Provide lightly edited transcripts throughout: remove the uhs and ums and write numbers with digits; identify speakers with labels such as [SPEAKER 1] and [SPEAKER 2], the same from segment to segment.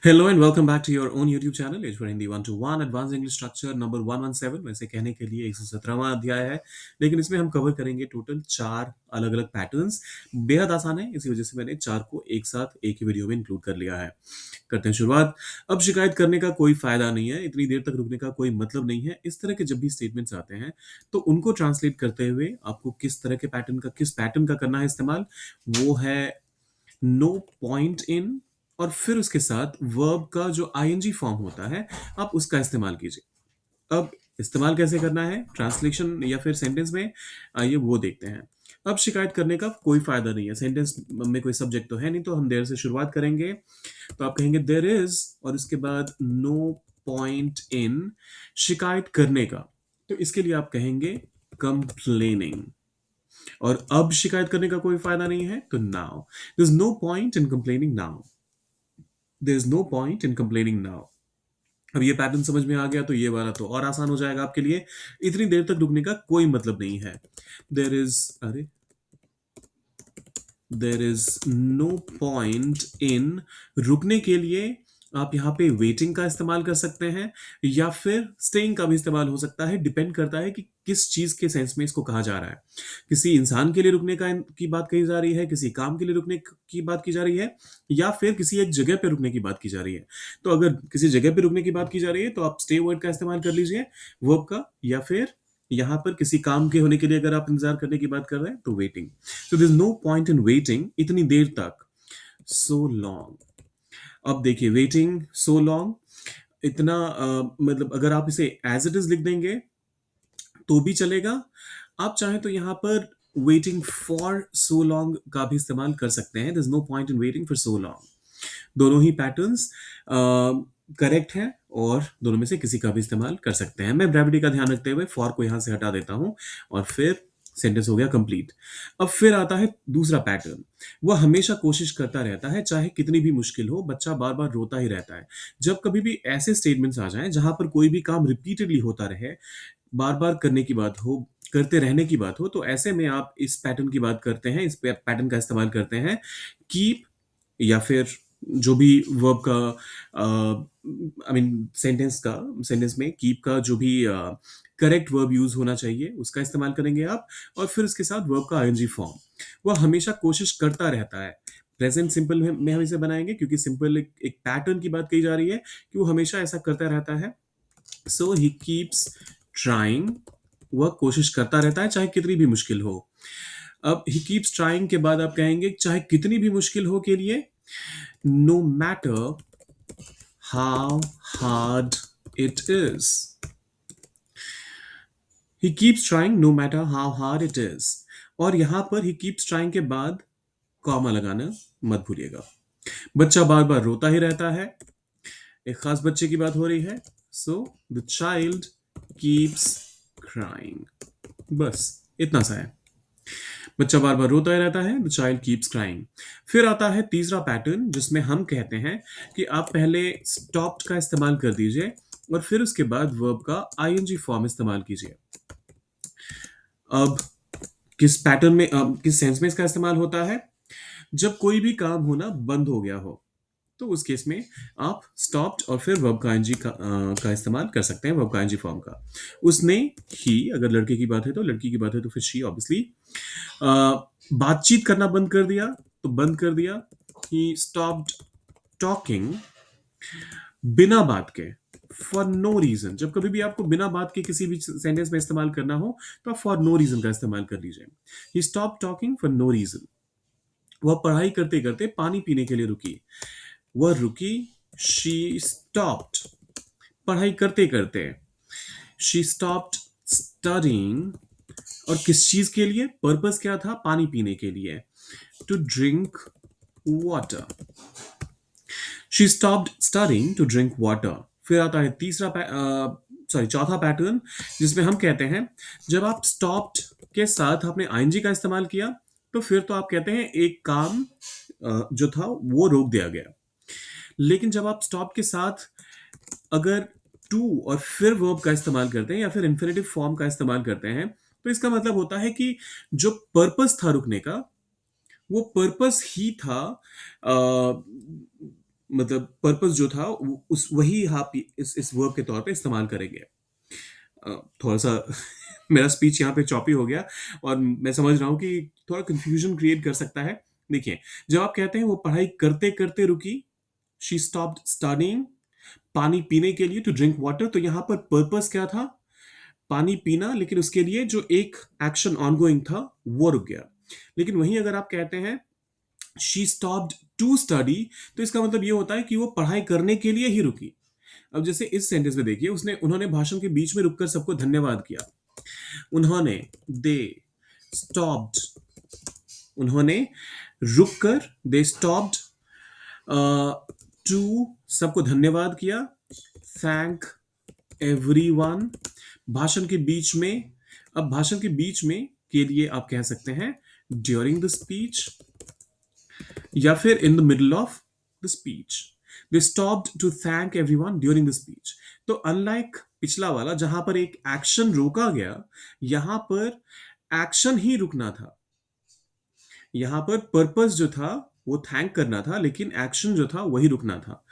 [SPEAKER 1] Hello and welcome back to your own YouTube channel H4 Hindi 1 to 1 Advanced English Structure number 117। वैसे कहने के लिए 117वां अध्याय है, लेकिन इसमें हम कवर करेंगे टोटल 4 अलग-अलग पैटर्न्स। बेहद आसान है, इसी वजह से मैंने 4 को एक साथ एक ही वीडियो में इंक्लूड कर लिया है। करते हैं शुरुआत। अब शिकायत करने का कोई फायदा नहीं है, इतनी देर तक रुकने का कोई मतलब नहीं है। इस तरह के जब भी स्टेटमेंट्स आते हैं, तो उनको ट्रांसलेट करते हुए आपको किस पैटर्न का करना है इस्तेमाल, वो है नो पॉइंट इन और फिर उसके साथ वर्ब का जो आईएनजी फॉर्म होता है, आप उसका इस्तेमाल कीजिए। अब इस्तेमाल कैसे करना है ट्रांसलेशन या फिर सेंटेंस में, आइए वो देखते हैं। अब शिकायत करने का कोई फायदा नहीं है, सेंटेंस में कोई सब्जेक्ट तो है नहीं, तो हम देयर से शुरुआत करेंगे। तो आप कहेंगे देयर इज और उसके बाद नो पॉइंट इन शिकायत करने का। तो इसके लिए आप कहेंगे कंप्लेनिंग। और अब शिकायत करने का कोई फायदा नहीं है, तो now there is no point in complaining now. There is no point in complaining now. अब ये पैटर्न समझ में आ गया तो ये वाला तो और आसान हो जाएगा आपके लिए। इतनी देर तक रुकने का कोई मतलब नहीं है। देर इज अरे there is no point in रुकने के लिए आप यहाँ पे वेटिंग का इस्तेमाल कर सकते हैं या फिर स्टेइंग का भी इस्तेमाल हो सकता है। डिपेंड करता है कि किस चीज के सेंस में इसको कहा जा रहा है। किसी इंसान के लिए रुकने का की बात कही जा रही है, किसी काम के लिए रुकने की बात की जा रही है, या फिर किसी एक जगह पे रुकने की बात की जा रही है। तो अगर किसी जगह पे रुकने की बात की जा रही है तो आप स्टे वर्ड का इस्तेमाल कर लीजिए, वर्ब का, या फिर यहाँ पर किसी काम के होने के लिए अगर आप इंतजार करने की बात कर रहे हैं तो waiting. So there is no point in waiting, इतनी देर तक, सो लॉन्ग। अब देखिए वेटिंग सो लॉन्ग इतना मतलब अगर आप इसे एज इट इज लिख देंगे तो भी चलेगा। आप चाहें तो यहाँ पर वेटिंग फॉर सो लॉन्ग का भी इस्तेमाल कर सकते हैं। There is no point in waiting for so long. दोनों ही पैटर्न्स करेक्ट हैं और दोनों में से किसी का भी इस्तेमाल कर सकते हैं। मैं ब्रेविटी का ध्यान रखते हुए फॉर को यहां से हटा देता हूं और फिर सेंटेंस हो गया कंप्लीट। अब फिर आता है दूसरा पैटर्न। वह हमेशा कोशिश करता रहता है, चाहे कितनी भी मुश्किल हो। बच्चा बार बार रोता ही रहता है। जब कभी भी ऐसे स्टेटमेंट्स आ जाएं जहां पर कोई भी काम रिपीटेडली होता रहे, बार बार करने की बात हो, करते रहने की बात हो, तो ऐसे में आप इस पैटर्न की बात करते हैं, इस पैटर्न का इस्तेमाल करते हैं। कीप या फिर जो भी वर्ब का आई मीन सेंटेंस में कीप का जो भी करेक्ट वर्ब यूज होना चाहिए उसका इस्तेमाल करेंगे आप। और फिर उसके साथ वर्ब का आईएनजी फॉर्म। वह हमेशा कोशिश करता रहता है। प्रेजेंट सिंपल में हम इसे बनाएंगे क्योंकि सिंपल एक पैटर्न की बात कही जा रही है कि वो हमेशा ऐसा करता रहता है। सो ही कीप्स ट्राइंग। वह कोशिश करता रहता है चाहे कितनी भी मुश्किल हो। अब ही कीप्स ट्राइंग के बाद आप कहेंगे चाहे कितनी भी मुश्किल हो के लिए, no matter how hard it is. He keeps trying no matter how hard it is. और यहां पर he keeps trying के बाद कॉमा लगाना मत भूलिएगा। बच्चा बार बार रोता ही रहता है। एक खास बच्चे की बात हो रही है। So the child keeps crying. बस इतना सा है। बच्चा बार बार रोता ही रहता है, द चाइल्ड कीप्स क्राइंग। फिर आता है तीसरा पैटर्न जिसमें हम कहते हैं कि आप पहले स्टॉप्ड का इस्तेमाल कर दीजिए और फिर उसके बाद वर्ब का आईएनजी फॉर्म इस्तेमाल कीजिए। अब किस सेंस में इसका इस्तेमाल होता है? जब कोई भी काम होना बंद हो गया हो, तो उस केस में आप स्टॉप्ड और फिर वर्ब का आईएनजी का इस्तेमाल कर सकते हैं, वर्ब का आईएनजी फॉर्म का। उसने, ही अगर लड़के की बात है तो, लड़की की बात है तो फिर शी ऑब्वियसली। बातचीत करना बंद कर दिया तो बंद कर दिया, ही स्टॉप्ड टॉकिंग। बिना बात के, फॉर नो रीजन। जब कभी भी आपको बिना बात के किसी भी सेंटेंस में इस्तेमाल करना हो तो आप फॉर नो रीजन का इस्तेमाल कर लीजिए। He stop talking for no reason. वह पढ़ाई करते करते पानी पीने के लिए रुकी। वह रुकी, शी स्टॉप्ड। पढ़ाई करते करते, शी स्टॉप्ड स्टडिंग। और किस चीज के लिए, पर्पस क्या था, पानी पीने के लिए, to drink water. She stopped studying to drink water. फिर आता है चौथा पैटर्न जिसमें हम कहते हैं जब आप स्टॉप्ड के साथ आपने आईएनजी का इस्तेमाल किया तो फिर तो आप कहते हैं एक काम जो था वो रोक दिया गया। लेकिन जब आप स्टॉप के साथ अगर टू और फिर वर्ब का इस्तेमाल करते हैं या फिर इन्फिनेटिव फॉर्म का इस्तेमाल करते हैं तो इसका मतलब होता है कि जो पर्पस था रुकने का, वो पर्पस ही था मतलब पर्पस जो था उस वही आप इस वर्ब के तौर पे इस्तेमाल करेंगे। थोड़ा सा मेरा स्पीच यहाँ पे चॉपी हो गया और मैं समझ रहा हूँ कि थोड़ा कंफ्यूजन क्रिएट कर सकता है। देखिए, जब आप कहते हैं वो पढ़ाई करते करते रुकी, शी स्टॉप्ड स्टडीइंग, पानी पीने के लिए, टू ड्रिंक वाटर, तो यहाँ पर पर्पस क्या था? पानी पीना, लेकिन उसके लिए जो एक एक्शन ऑनगोइंग था वो रुक गया। लेकिन वहीं अगर आप कहते हैं शी स्टॉप्ड टू स्टडी, तो इसका मतलब ये होता है कि वो पढ़ाई करने के लिए ही रुकी। अब जैसे इस सेंटेंस में देखिए, उसने उन्होंने भाषण के बीच में रुककर सबको धन्यवाद किया। उन्होंने, दे स्टॉप्ड, उन्होंने रुककर, दे स्टॉप्ड टू सबको धन्यवाद किया, थैंक एवरीवन भाषण के बीच में। अब भाषण के बीच में के लिए आप कह सकते हैं ड्यूरिंग द स्पीच या फिर in the middle of the speech. They stopped to thank everyone during the speech. तो अनलाइक पिछला वाला जहां पर एक एक्शन रोका गया, यहां पर एक्शन ही रुकना था। यहां पर पर्पस जो था वो थैंक करना था, लेकिन एक्शन जो था वही रुकना था।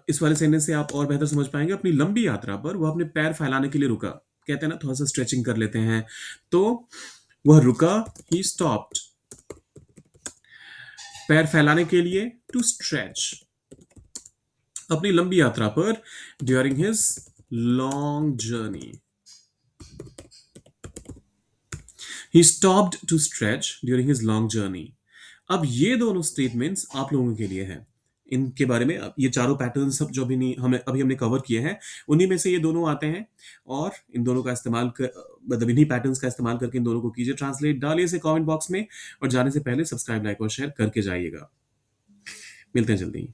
[SPEAKER 1] इस वाले सेंटेंस से आप और बेहतर समझ पाएंगे। अपनी लंबी यात्रा पर वह अपने पैर फैलाने के लिए रुका। कहते हैं ना, थोड़ा सा स्ट्रेचिंग कर लेते हैं, तो वह रुका, ही स्टॉप्ड, पैर फैलाने के लिए, टू स्ट्रेच, अपनी लंबी यात्रा पर, during his long journey, he stopped to stretch during his long journey. अब ये दोनों स्टेटमेंट्स आप लोगों के लिए हैं। इनके बारे में ये चारों पैटर्न सब जो हमने कवर किए हैं, उन्हीं में से ये दोनों आते हैं। और इन दोनों का इस्तेमाल कर, मतलब इन्हीं पैटर्न्स का इस्तेमाल करके इन दोनों को कीजिए ट्रांसलेट, डालिए इसे कमेंट बॉक्स में, और जाने से पहले सब्सक्राइब, लाइक और शेयर करके जाइएगा। मिलते हैं जल्दी।